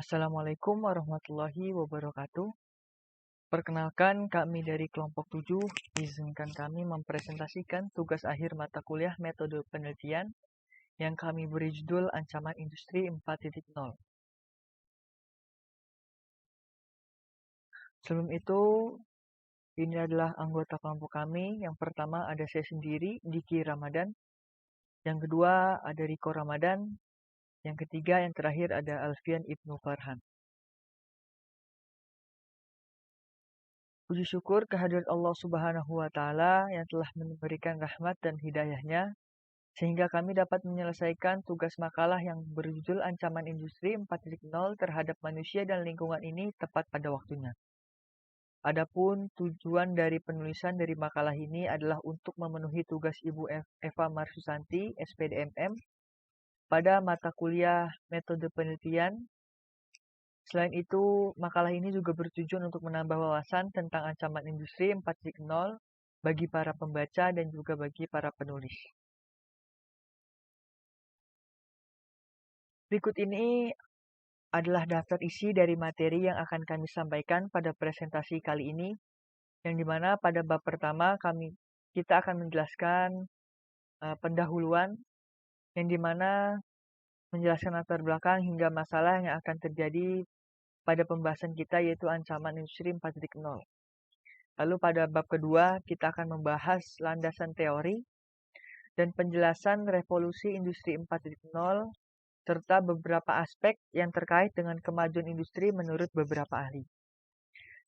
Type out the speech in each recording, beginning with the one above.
Assalamualaikum warahmatullahi wabarakatuh. Perkenalkan, kami dari kelompok 7, izinkan kami mempresentasikan tugas akhir mata kuliah metode penelitian yang kami beri judul Ancaman Industri 4.0. Sebelum itu, ini adalah anggota kelompok kami. Yang pertama ada saya sendiri, Diki Ramadan. Yang kedua ada Riko Ramadan. Yang ketiga, yang terakhir ada Alfian Ibnu Farhan. Puji syukur kehadirat Allah Subhanahu wa Ta'ala yang telah memberikan rahmat dan hidayahnya sehingga kami dapat menyelesaikan tugas makalah yang berjudul Ancaman Industri 4.0 terhadap manusia dan lingkungan ini tepat pada waktunya. Adapun tujuan dari penulisan dari makalah ini adalah untuk memenuhi tugas Ibu Eva Marsusanti, SPDMM, pada mata kuliah metode penelitian. Selain itu, makalah ini juga bertujuan untuk menambah wawasan tentang ancaman industri 4.0 bagi para pembaca dan juga bagi para penulis. Berikut ini adalah daftar isi dari materi yang akan kami sampaikan pada presentasi kali ini, yang dimana pada bab pertama kita akan menjelaskan pendahuluan, yang dimana menjelaskan latar belakang hingga masalah yang akan terjadi pada pembahasan kita, yaitu ancaman industri 4.0. Lalu pada bab kedua kita akan membahas landasan teori dan penjelasan revolusi industri 4.0 serta beberapa aspek yang terkait dengan kemajuan industri menurut beberapa ahli.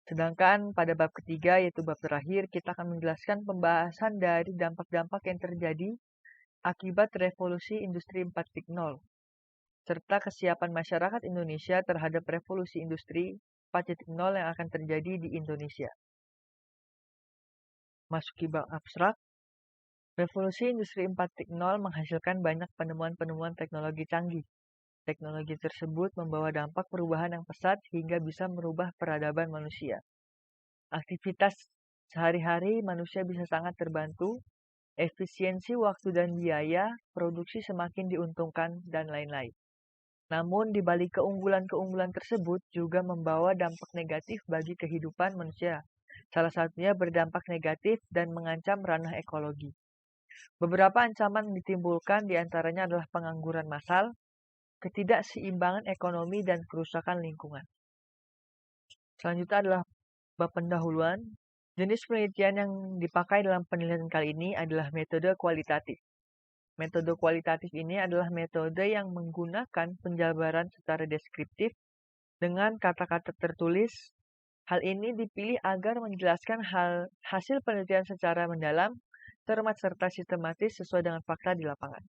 Sedangkan pada bab ketiga, yaitu bab terakhir, kita akan menjelaskan pembahasan dari dampak-dampak yang terjadi akibat revolusi industri 4.0 serta kesiapan masyarakat Indonesia terhadap revolusi industri 4.0 yang akan terjadi di Indonesia. Masuki bab abstrak. Revolusi industri 4.0 menghasilkan banyak penemuan-penemuan teknologi canggih. Teknologi tersebut membawa dampak perubahan yang pesat hingga bisa merubah peradaban manusia. Aktivitas sehari-hari manusia bisa sangat terbantu, efisiensi waktu dan biaya, produksi semakin diuntungkan, dan lain-lain. Namun, di balik keunggulan-keunggulan tersebut juga membawa dampak negatif bagi kehidupan manusia. Salah satunya berdampak negatif dan mengancam ranah ekologi. Beberapa ancaman ditimbulkan diantaranya adalah pengangguran massal, ketidakseimbangan ekonomi, dan kerusakan lingkungan. Selanjutnya adalah bab pendahuluan. Jenis penelitian yang dipakai dalam penelitian kali ini adalah metode kualitatif. Metode kualitatif ini adalah metode yang menggunakan penjabaran secara deskriptif dengan kata-kata tertulis. Hal ini dipilih agar menjelaskan hasil penelitian secara mendalam, cermat serta sistematis sesuai dengan fakta di lapangan.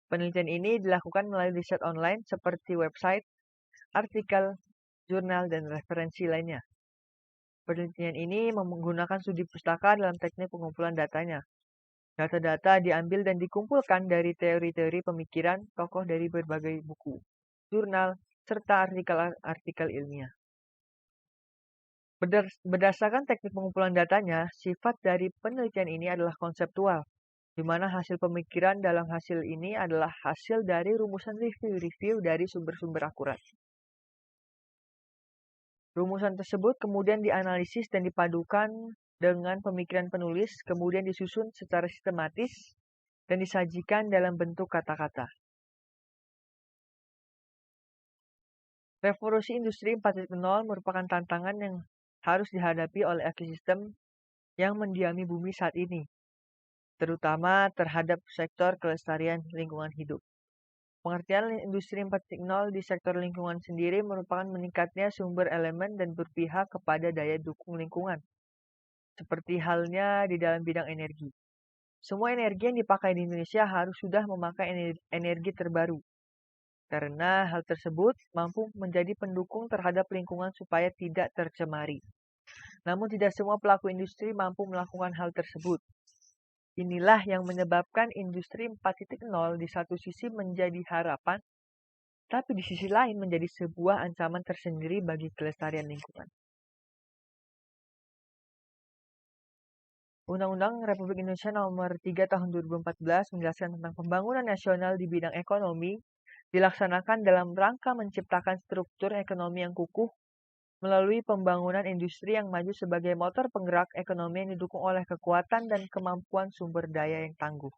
Penelitian ini dilakukan melalui riset online seperti website, artikel, jurnal, dan referensi lainnya. Penelitian ini menggunakan studi pustaka dalam teknik pengumpulan datanya. Data-data diambil dan dikumpulkan dari teori-teori pemikiran tokoh dari berbagai buku, jurnal, serta artikel-artikel ilmiah. Berdasarkan teknik pengumpulan datanya, sifat dari penelitian ini adalah konseptual, di mana hasil pemikiran dalam hasil ini adalah hasil dari rumusan review dari sumber-sumber akurat. Rumusan tersebut kemudian dianalisis dan dipadukan dengan pemikiran penulis, kemudian disusun secara sistematis dan disajikan dalam bentuk kata-kata. Revolusi industri 4.0 merupakan tantangan yang harus dihadapi oleh ekosistem yang mendiami bumi saat ini, terutama terhadap sektor kelestarian lingkungan hidup. Pengertian industri 4.0 di sektor lingkungan sendiri merupakan meningkatnya sumber elemen dan berpihak kepada daya dukung lingkungan, seperti halnya di dalam bidang energi. Semua energi yang dipakai di Indonesia harus sudah memakai energi terbaru, karena hal tersebut mampu menjadi pendukung terhadap lingkungan supaya tidak tercemari. Namun tidak semua pelaku industri mampu melakukan hal tersebut. Inilah yang menyebabkan industri 4.0 di satu sisi menjadi harapan, tapi di sisi lain menjadi sebuah ancaman tersendiri bagi kelestarian lingkungan. Undang-Undang Republik Indonesia Nomor 3 Tahun 2014 menjelaskan tentang pembangunan nasional di bidang ekonomi dilaksanakan dalam rangka menciptakan struktur ekonomi yang kukuh melalui pembangunan industri yang maju sebagai motor penggerak ekonomi yang didukung oleh kekuatan dan kemampuan sumber daya yang tangguh.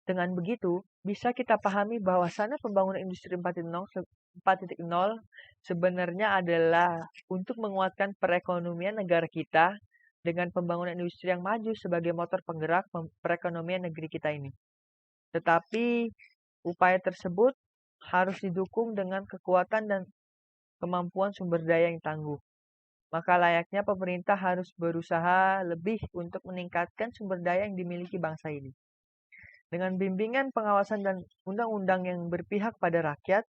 Dengan begitu, bisa kita pahami bahwasannya pembangunan industri 4.0 sebenarnya adalah untuk menguatkan perekonomian negara kita dengan pembangunan industri yang maju sebagai motor penggerak perekonomian negeri kita ini. Tetapi upaya tersebut harus didukung dengan kekuatan dan kemampuan sumber daya yang tangguh. Maka layaknya pemerintah harus berusaha lebih untuk meningkatkan sumber daya yang dimiliki bangsa ini. Dengan bimbingan pengawasan dan undang-undang yang berpihak pada rakyat,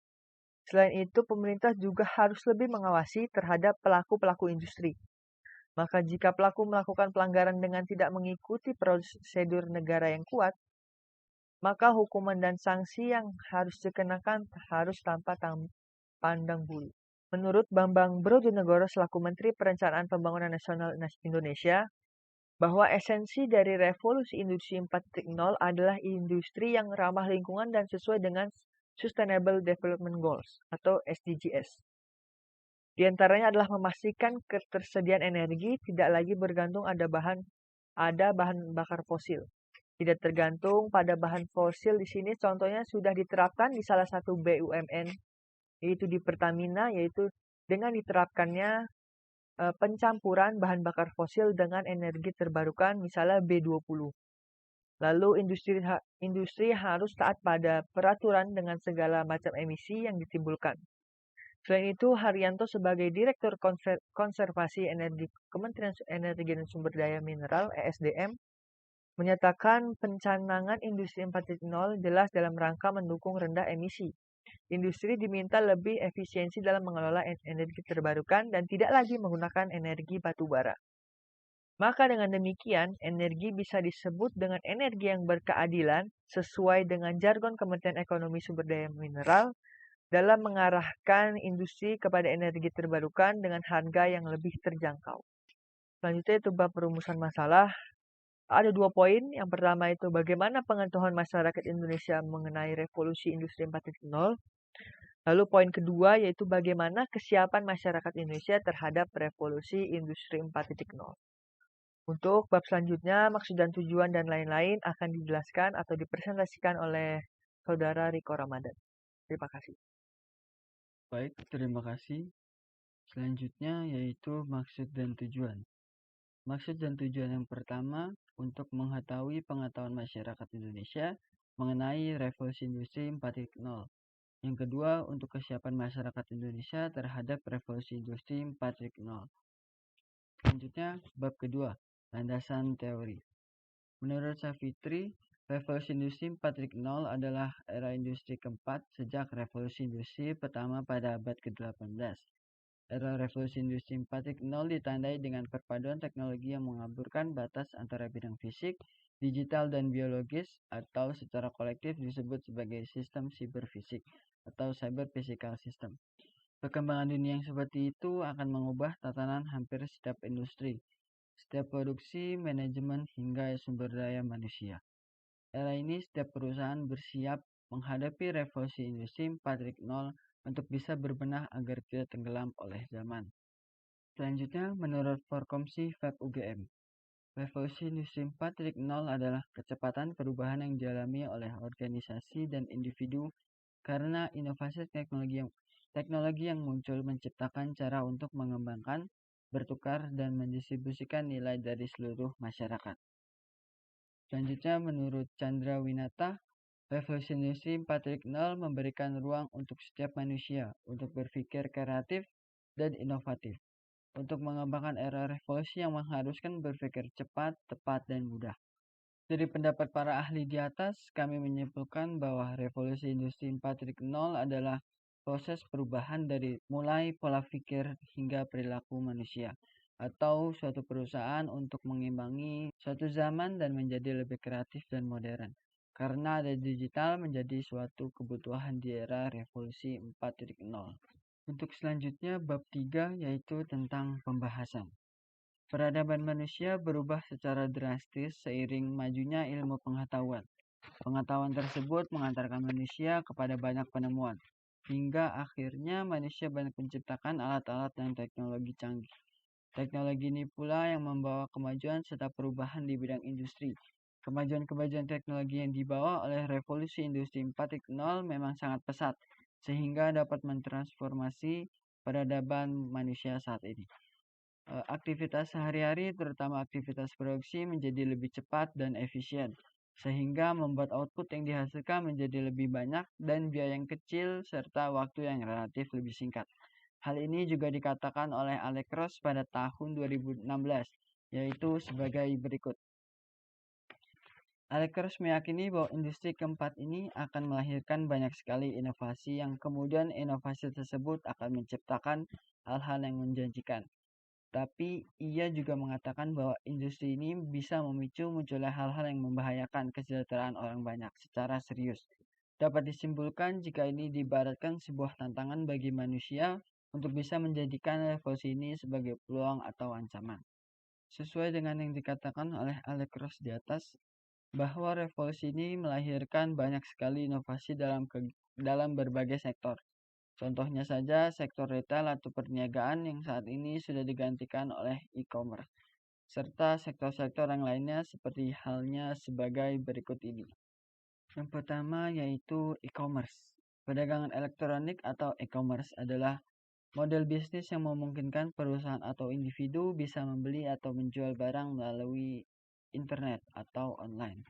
selain itu pemerintah juga harus lebih mengawasi terhadap pelaku-pelaku industri. Maka jika pelaku melakukan pelanggaran dengan tidak mengikuti prosedur negara yang kuat, maka hukuman dan sanksi yang harus dikenakan harus tanpa pandang bulu. Menurut Bambang Brojonegoro selaku Menteri Perencanaan Pembangunan Nasional Indonesia, bahwa esensi dari revolusi industri 4.0 adalah industri yang ramah lingkungan dan sesuai dengan Sustainable Development Goals atau SDGs. Di antaranya adalah memastikan ketersediaan energi tidak lagi bergantung ada bahan bakar fosil. Tidak tergantung pada bahan fosil di sini contohnya sudah diterapkan di salah satu BUMN yaitu di Pertamina, yaitu dengan diterapkannya pencampuran bahan bakar fosil dengan energi terbarukan misalnya B20. Lalu industri harus taat pada peraturan dengan segala macam emisi yang ditimbulkan. Selain itu, Haryanto sebagai Direktur Konservasi Energi Kementerian Energi dan Sumber Daya Mineral (ESDM) menyatakan pencanangan industri 4.0 jelas dalam rangka mendukung rendah emisi. Industri diminta lebih efisiensi dalam mengelola energi terbarukan dan tidak lagi menggunakan energi batu bara. Maka dengan demikian, energi bisa disebut dengan energi yang berkeadilan sesuai dengan jargon Kementerian Ekonomi Sumber Daya Mineral dalam mengarahkan industri kepada energi terbarukan dengan harga yang lebih terjangkau. Selanjutnya itu bab perumusan masalah. Ada 2 poin. Yang pertama itu bagaimana pengetahuan masyarakat Indonesia mengenai revolusi industri 4.0. Lalu poin kedua yaitu bagaimana kesiapan masyarakat Indonesia terhadap revolusi industri 4.0. Untuk bab selanjutnya, maksud dan tujuan dan lain-lain akan dijelaskan atau dipresentasikan oleh Saudara Riko Ramadan. Terima kasih. Baik, terima kasih. Selanjutnya yaitu maksud dan tujuan. Maksud dan tujuan yang pertama untuk mengetahui pengetahuan masyarakat Indonesia mengenai revolusi industri 4.0. Yang kedua untuk kesiapan masyarakat Indonesia terhadap revolusi industri 4.0. Selanjutnya bab kedua, landasan teori. Menurut Savitri, revolusi industri 4.0 adalah era industri keempat sejak revolusi industri pertama pada abad ke-18. Era revolusi industri 4.0 ditandai dengan perpaduan teknologi yang mengaburkan batas antara bidang fisik, digital, dan biologis atau secara kolektif disebut sebagai sistem siberfisik atau cyber physical system. Perkembangan dunia yang seperti itu akan mengubah tatanan hampir setiap industri, setiap produksi, manajemen, hingga sumber daya manusia. Era ini setiap perusahaan bersiap menghadapi revolusi industri 4.0 untuk bisa berbenah agar tidak tenggelam oleh zaman. Selanjutnya, menurut Forkomsi FEB UGM, revolusi industri 4.0 adalah kecepatan perubahan yang dialami oleh organisasi dan individu karena inovasi teknologi yang muncul menciptakan cara untuk mengembangkan, bertukar, dan mendistribusikan nilai dari seluruh masyarakat. Selanjutnya, menurut Chandra Winata, revolusi industri 4.0 memberikan ruang untuk setiap manusia untuk berpikir kreatif dan inovatif, untuk mengembangkan era revolusi yang mengharuskan berpikir cepat, tepat, dan mudah. Dari pendapat para ahli di atas, kami menyimpulkan bahwa revolusi industri 4.0 adalah proses perubahan dari mulai pola pikir hingga perilaku manusia atau suatu perusahaan untuk mengimbangi suatu zaman dan menjadi lebih kreatif dan modern. Karena ada digital menjadi suatu kebutuhan di era revolusi 4.0. Untuk selanjutnya bab 3 yaitu tentang pembahasan. Peradaban manusia berubah secara drastis seiring majunya ilmu pengetahuan. Pengetahuan tersebut mengantarkan manusia kepada banyak penemuan. hingga akhirnya manusia banyak menciptakan alat-alat dan teknologi canggih. Teknologi ini pula yang membawa kemajuan serta perubahan di bidang industri. Kemajuan-kemajuan teknologi yang dibawa oleh revolusi industri 4.0 memang sangat pesat, sehingga dapat mentransformasi peradaban manusia saat ini. Aktivitas sehari-hari, terutama aktivitas produksi, menjadi lebih cepat dan efisien, sehingga membuat output yang dihasilkan menjadi lebih banyak dan biaya yang kecil serta waktu yang relatif lebih singkat. Hal ini juga dikatakan oleh Alex Ross pada tahun 2016, yaitu sebagai berikut. Alex Ross meyakini bahwa industri keempat ini akan melahirkan banyak sekali inovasi yang kemudian inovasi tersebut akan menciptakan hal-hal yang menjanjikan. Tapi ia juga mengatakan bahwa industri ini bisa memicu munculnya hal-hal yang membahayakan kesejahteraan orang banyak secara serius. Dapat disimpulkan jika ini diibaratkan sebuah tantangan bagi manusia untuk bisa menjadikan revolusi ini sebagai peluang atau ancaman. Sesuai dengan yang dikatakan oleh Alex Ross di atas, bahwa revolusi ini melahirkan banyak sekali inovasi dalam berbagai sektor. Contohnya saja sektor retail atau perniagaan yang saat ini sudah digantikan oleh e-commerce, serta sektor-sektor yang lainnya seperti halnya sebagai berikut ini. Yang pertama yaitu e-commerce. Perdagangan elektronik atau e-commerce adalah model bisnis yang memungkinkan perusahaan atau individu bisa membeli atau menjual barang melalui internet atau online.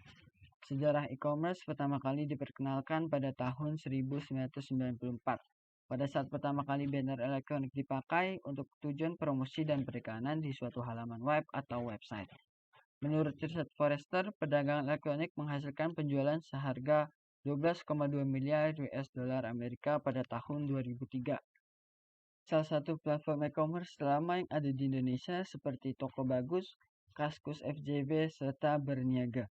Sejarah e-commerce pertama kali diperkenalkan pada tahun 1994. Pada saat pertama kali banner elektronik dipakai untuk tujuan promosi dan perikanan di suatu halaman web atau website. Menurut riset Forrester, perdagangan elektronik menghasilkan penjualan seharga 12,2 miliar US dollar Amerika pada tahun 2003. Salah satu platform e-commerce lama yang ada di Indonesia seperti Toko Bagus, Kaskus FJB, serta Berniaga.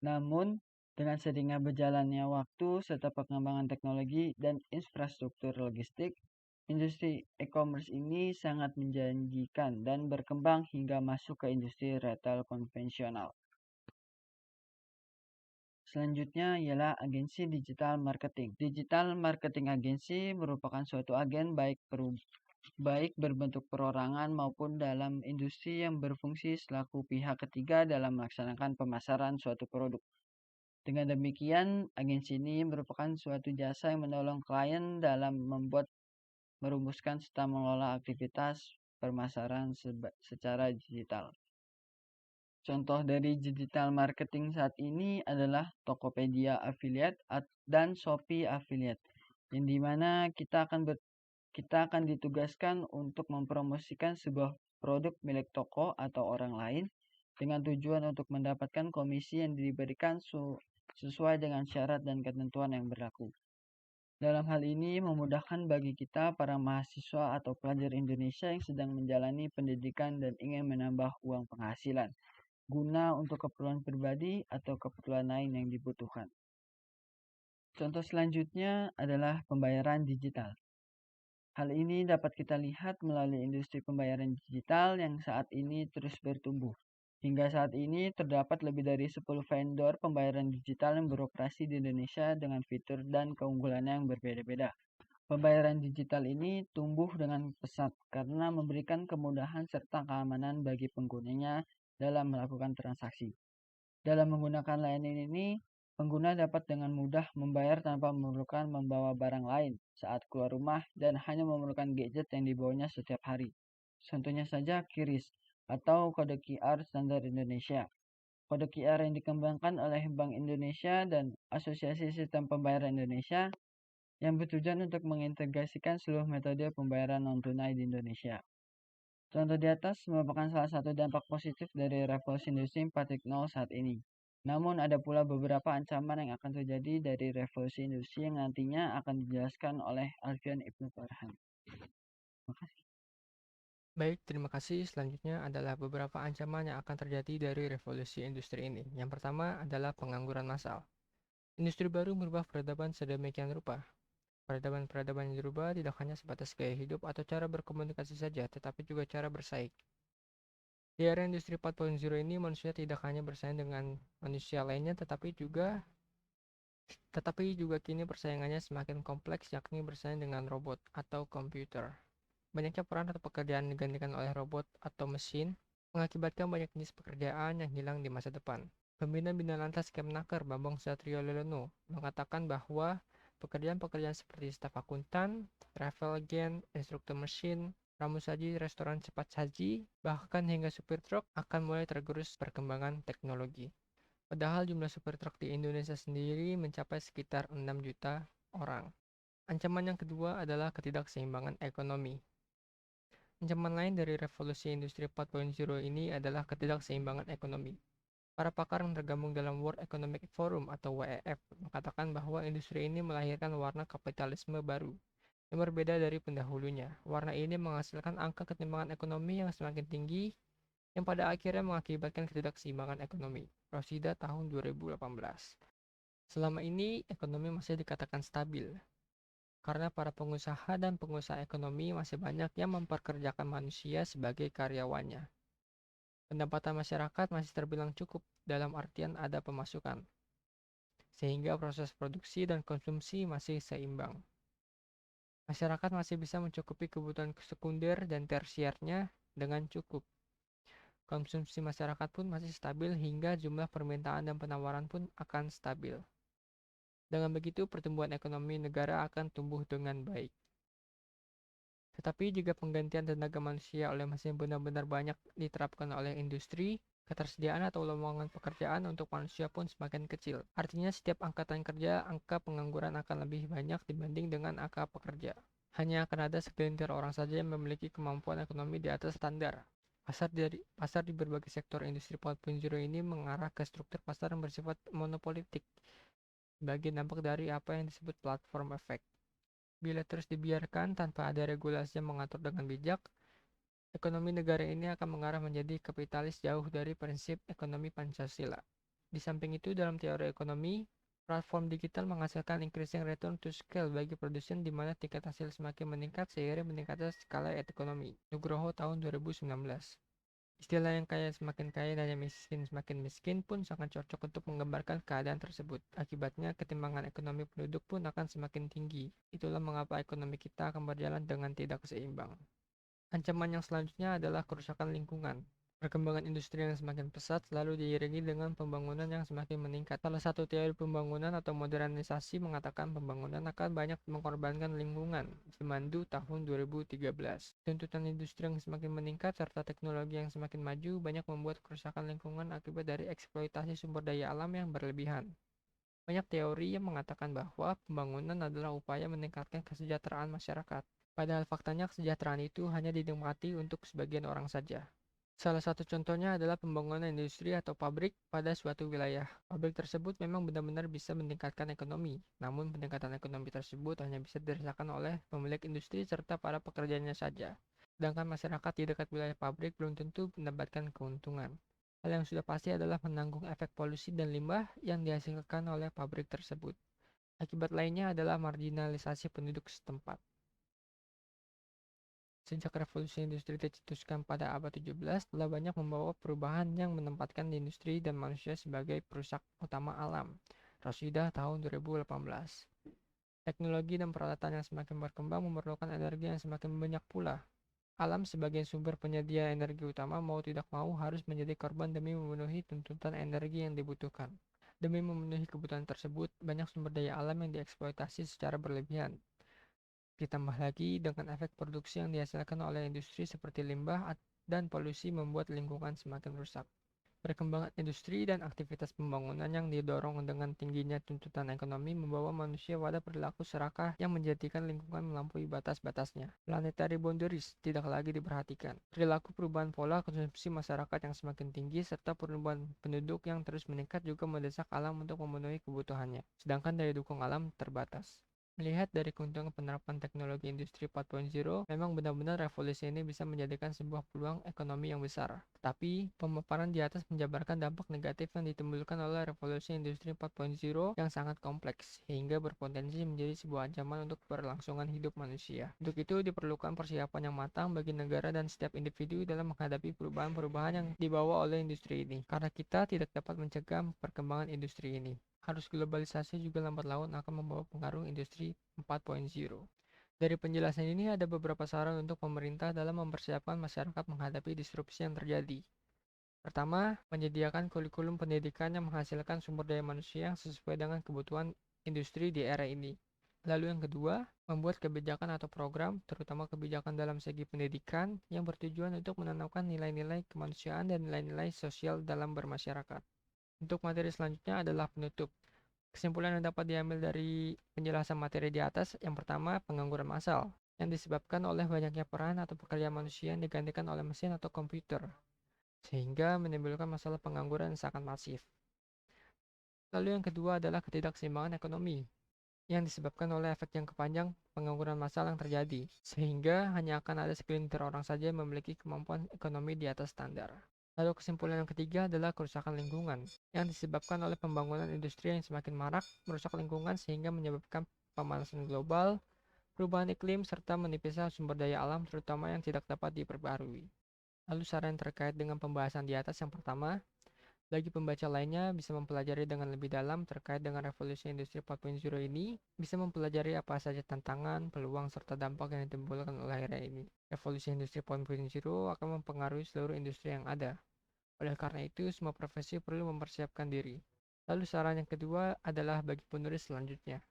Namun, dengan seiringnya berjalannya waktu serta pengembangan teknologi dan infrastruktur logistik, industri e-commerce ini sangat menjanjikan dan berkembang hingga masuk ke industri retail konvensional. Selanjutnya ialah agensi digital marketing. Digital marketing agensi merupakan suatu agen baik berbentuk perorangan maupun dalam industri yang berfungsi selaku pihak ketiga dalam melaksanakan pemasaran suatu produk. Dengan demikian, agensi ini merupakan suatu jasa yang menolong klien dalam merumuskan serta mengelola aktivitas pemasaran secara digital. Contoh dari digital marketing saat ini adalah Tokopedia Affiliate dan Shopee Affiliate, yang dimana kita akan ditugaskan untuk mempromosikan sebuah produk milik toko atau orang lain dengan tujuan untuk mendapatkan komisi yang diberikan sesuai dengan syarat dan ketentuan yang berlaku. Dalam hal ini memudahkan bagi kita para mahasiswa atau pelajar Indonesia yang sedang menjalani pendidikan dan ingin menambah uang penghasilan, guna untuk keperluan pribadi atau keperluan lain yang dibutuhkan. Contoh selanjutnya adalah pembayaran digital. Hal ini dapat kita lihat melalui industri pembayaran digital yang saat ini terus bertumbuh. Hingga saat ini terdapat lebih dari 10 vendor pembayaran digital yang beroperasi di Indonesia dengan fitur dan keunggulannya yang berbeda-beda. Pembayaran digital ini tumbuh dengan pesat karena memberikan kemudahan serta keamanan bagi penggunanya dalam melakukan transaksi. Dalam menggunakan layanan ini, pengguna dapat dengan mudah membayar tanpa memerlukan membawa barang lain saat keluar rumah dan hanya memerlukan gadget yang dibawanya setiap hari. Contohnya saja QRIS atau kode QR standar Indonesia. Kode QR yang dikembangkan oleh Bank Indonesia dan Asosiasi Sistem Pembayaran Indonesia yang bertujuan untuk mengintegrasikan seluruh metode pembayaran non-tunai di Indonesia. Contoh di atas merupakan salah satu dampak positif dari revolusi industri 4.0 saat ini. Namun ada pula beberapa ancaman yang akan terjadi dari revolusi industri yang nantinya akan dijelaskan oleh Alfian Ibnu Farhan. Terima kasih. Baik, terima kasih. Selanjutnya adalah beberapa ancaman yang akan terjadi dari revolusi industri ini. Yang pertama adalah pengangguran massal. Industri baru merubah peradaban sedemikian rupa. Peradaban-peradaban yang dirubah tidak hanya sebatas gaya hidup atau cara berkomunikasi saja, tetapi juga cara bersaing. Di era industri 4.0 ini, manusia tidak hanya bersaing dengan manusia lainnya, tetapi juga Tetapi juga kini persaingannya semakin kompleks, yakni bersaing dengan robot atau komputer. Banyaknya peran atau pekerjaan digantikan oleh robot atau mesin, mengakibatkan banyak jenis pekerjaan yang hilang di masa depan. Pembina Bina Lantas Kemnaker Bambang Satrio Lelono mengatakan bahwa pekerjaan-pekerjaan seperti staf akuntan, travel agent, instruktur mesin, pramusaji restoran cepat saji, bahkan hingga supir truk akan mulai tergerus perkembangan teknologi. Padahal jumlah supir truk di Indonesia sendiri mencapai sekitar 6 juta orang. Ancaman yang kedua adalah ketidakseimbangan ekonomi. Ancaman lain dari revolusi industri 4.0 ini adalah ketidakseimbangan ekonomi. Para pakar yang tergabung dalam World Economic Forum atau WEF mengatakan bahwa industri ini melahirkan warna kapitalisme baru yang berbeda dari pendahulunya. Warna ini menghasilkan angka ketimpangan ekonomi yang semakin tinggi yang pada akhirnya mengakibatkan ketidakseimbangan ekonomi. Rosida tahun 2018. Selama ini, ekonomi masih dikatakan stabil, karena para pengusaha dan pengusaha ekonomi masih banyak yang memperkerjakan manusia sebagai karyawannya. Pendapatan masyarakat masih terbilang cukup dalam artian ada pemasukan, sehingga proses produksi dan konsumsi masih seimbang. Masyarakat masih bisa mencukupi kebutuhan sekunder dan tersiernya dengan cukup. Konsumsi masyarakat pun masih stabil hingga jumlah permintaan dan penawaran pun akan stabil. Dengan begitu, pertumbuhan ekonomi negara akan tumbuh dengan baik. Tetapi jika penggantian tenaga manusia oleh mesin benar-benar banyak diterapkan oleh industri, ketersediaan atau lowongan pekerjaan untuk manusia pun semakin kecil. Artinya setiap angkatan kerja, angka pengangguran akan lebih banyak dibanding dengan angka pekerja. Hanya akan ada segelintir orang saja yang memiliki kemampuan ekonomi di atas standar. Pasar di berbagai sektor industri 4.0 ini mengarah ke struktur pasar yang bersifat monopolitik, sebagai dampak dari apa yang disebut platform effect. Bila terus dibiarkan tanpa ada regulasi yang mengatur dengan bijak, ekonomi negara ini akan mengarah menjadi kapitalis jauh dari prinsip ekonomi Pancasila. Di samping itu, dalam teori ekonomi, platform digital menghasilkan increasing return to scale bagi produsen di mana tingkat hasil semakin meningkat seiring meningkatnya skala ekonomi. Nugroho tahun 2019. Istilah yang kaya semakin kaya dan yang miskin semakin miskin pun sangat cocok untuk menggambarkan keadaan tersebut. Akibatnya, ketimpangan ekonomi penduduk pun akan semakin tinggi. Itulah mengapa ekonomi kita akan berjalan dengan tidak seimbang. Ancaman yang selanjutnya adalah kerusakan lingkungan. Perkembangan industri yang semakin pesat selalu diiringi dengan pembangunan yang semakin meningkat. Salah satu teori pembangunan atau modernisasi mengatakan pembangunan akan banyak mengorbankan lingkungan. Simandu tahun 2013. Tuntutan industri yang semakin meningkat serta teknologi yang semakin maju banyak membuat kerusakan lingkungan akibat dari eksploitasi sumber daya alam yang berlebihan. Banyak teori yang mengatakan bahwa pembangunan adalah upaya meningkatkan kesejahteraan masyarakat. Padahal faktanya kesejahteraan itu hanya dinikmati untuk sebagian orang saja. Salah satu contohnya adalah pembangunan industri atau pabrik pada suatu wilayah. Pabrik tersebut memang benar-benar bisa meningkatkan ekonomi, namun peningkatan ekonomi tersebut hanya bisa dirasakan oleh pemilik industri serta para pekerjanya saja. Sedangkan masyarakat di dekat wilayah pabrik belum tentu mendapatkan keuntungan. Hal yang sudah pasti adalah menanggung efek polusi dan limbah yang dihasilkan oleh pabrik tersebut. Akibat lainnya adalah marginalisasi penduduk setempat. Sejak revolusi industri dicetuskan pada abad 17, telah banyak membawa perubahan yang menempatkan industri dan manusia sebagai perusak utama alam. Rosida tahun 2018. Teknologi dan peralatan yang semakin berkembang memerlukan energi yang semakin banyak pula. Alam sebagai sumber penyedia energi utama mau tidak mau harus menjadi korban demi memenuhi tuntutan energi yang dibutuhkan. Demi memenuhi kebutuhan tersebut, banyak sumber daya alam yang dieksploitasi secara berlebihan. Ditambah lagi dengan efek produksi yang dihasilkan oleh industri seperti limbah dan polusi membuat lingkungan semakin rusak. Perkembangan industri dan aktivitas pembangunan yang didorong dengan tingginya tuntutan ekonomi membawa manusia pada perilaku serakah yang menjadikan lingkungan melampaui batas-batasnya. Planetary boundaries tidak lagi diperhatikan. Perilaku perubahan pola konsumsi masyarakat yang semakin tinggi serta pertumbuhan penduduk yang terus meningkat juga mendesak alam untuk memenuhi kebutuhannya. Sedangkan daya dukung alam terbatas. Melihat dari keuntungan penerapan teknologi industri 4.0, memang benar-benar revolusi ini bisa menjadikan sebuah peluang ekonomi yang besar. Tetapi, pemaparan di atas menjabarkan dampak negatif yang ditimbulkan oleh revolusi industri 4.0 yang sangat kompleks, hingga berpotensi menjadi sebuah ancaman untuk keberlangsungan hidup manusia. Untuk itu, diperlukan persiapan yang matang bagi negara dan setiap individu dalam menghadapi perubahan-perubahan yang dibawa oleh industri ini, karena kita tidak dapat mencegah perkembangan industri ini. arus globalisasi juga lambat laun akan membawa pengaruh industri 4.0. Dari penjelasan ini ada beberapa saran untuk pemerintah dalam mempersiapkan masyarakat menghadapi disrupsi yang terjadi. Pertama, menyediakan kurikulum pendidikan yang menghasilkan sumber daya manusia yang sesuai dengan kebutuhan industri di era ini. Lalu yang kedua, membuat kebijakan atau program, terutama kebijakan dalam segi pendidikan, yang bertujuan untuk menanamkan nilai-nilai kemanusiaan dan nilai-nilai sosial dalam bermasyarakat. Untuk materi selanjutnya adalah penutup. Kesimpulan yang dapat diambil dari penjelasan materi di atas, yang pertama, pengangguran massal, yang disebabkan oleh banyaknya peran atau pekerjaan manusia yang digantikan oleh mesin atau komputer, sehingga menimbulkan masalah pengangguran yang sangat masif. Lalu yang kedua adalah ketidakseimbangan ekonomi, yang disebabkan oleh efek jangka panjang pengangguran massal yang terjadi, sehingga hanya akan ada segelintir orang saja yang memiliki kemampuan ekonomi di atas standar. Lalu kesimpulan yang ketiga adalah kerusakan lingkungan, yang disebabkan oleh pembangunan industri yang semakin marak, merusak lingkungan sehingga menyebabkan pemanasan global, perubahan iklim, serta menipisnya sumber daya alam terutama yang tidak dapat diperbarui. Lalu saran terkait dengan pembahasan di atas yang pertama, bagi pembaca lainnya bisa mempelajari dengan lebih dalam terkait dengan revolusi industri 4.0 ini, bisa mempelajari apa saja tantangan, peluang, serta dampak yang ditimbulkan oleh era ini. Revolusi industri 4.0 akan mempengaruhi seluruh industri yang ada. Oleh karena itu, semua profesi perlu mempersiapkan diri. Lalu saran yang kedua adalah bagi penulis selanjutnya,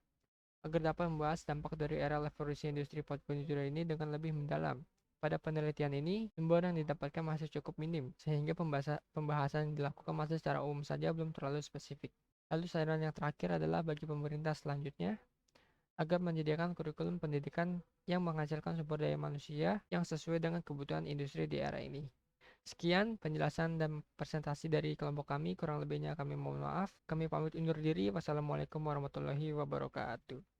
agar dapat membahas dampak dari era revolusi industri 4.0 ini dengan lebih mendalam. Pada penelitian ini, sumber yang didapatkan masih cukup minim, sehingga pembahasan yang dilakukan masih secara umum saja belum terlalu spesifik. Lalu saran yang terakhir adalah bagi pemerintah selanjutnya, agar menyediakan kurikulum pendidikan yang menghasilkan sumber daya manusia yang sesuai dengan kebutuhan industri di era ini. Sekian penjelasan dan presentasi dari kelompok kami, kurang lebihnya kami mohon maaf. Kami pamit undur diri. Wassalamualaikum warahmatullahi wabarakatuh.